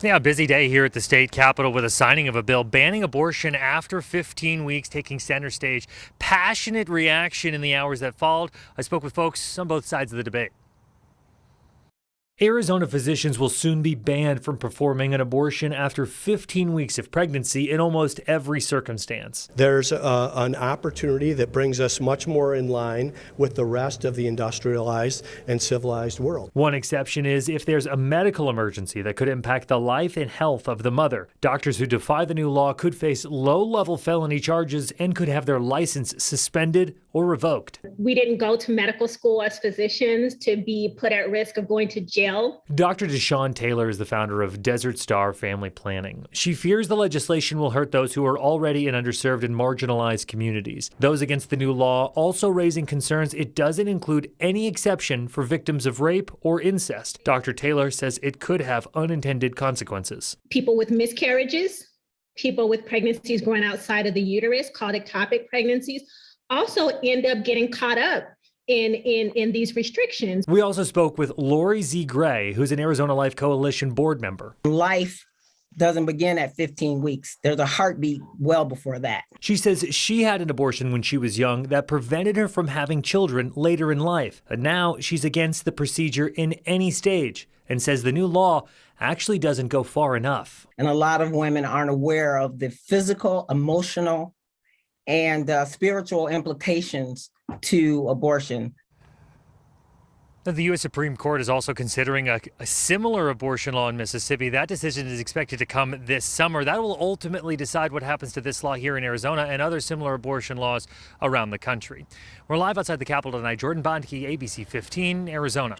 Yeah, a busy day here at the state capitol with a signing of a bill banning abortion after 15 weeks taking center stage. Passionate reaction in the hours that followed. I spoke with folks on both sides of the debate. Arizona physicians will soon be banned from performing an abortion after 15 weeks of pregnancy in almost every circumstance. There's an opportunity that brings us much more in line with the rest of the industrialized and civilized world. One exception is if there's a medical emergency that could impact the life and health of the mother. Doctors who defy the new law could face low-level felony charges and could have their license suspended or revoked. We didn't go to medical school as physicians to be put at risk of going to jail. Dr. Deshawn Taylor is the founder of Desert Star Family Planning. She fears the legislation will hurt those who are already in underserved and marginalized communities. Those against the new law also raising concerns it doesn't include any exception for victims of rape or incest. Dr. Taylor says it could have unintended consequences. People with miscarriages, people with pregnancies growing outside of the uterus, called ectopic pregnancies, also end up getting caught up in these restrictions. We also spoke with Lori Z. Gray, who's an Arizona Life Coalition board member. Life doesn't begin at 15 weeks. There's a heartbeat well before that. She says she had an abortion when she was young that prevented her from having children later in life. But now she's against the procedure in any stage and says the new law actually doesn't go far enough. And a lot of women aren't aware of the physical, emotional, and spiritual implications to abortion. The U.S. Supreme Court is also considering a similar abortion law in Mississippi. That decision is expected to come this summer. That will ultimately decide what happens to this law here in Arizona and other similar abortion laws around the country. We're live outside the Capitol tonight. Jordan Bondke, ABC 15, Arizona.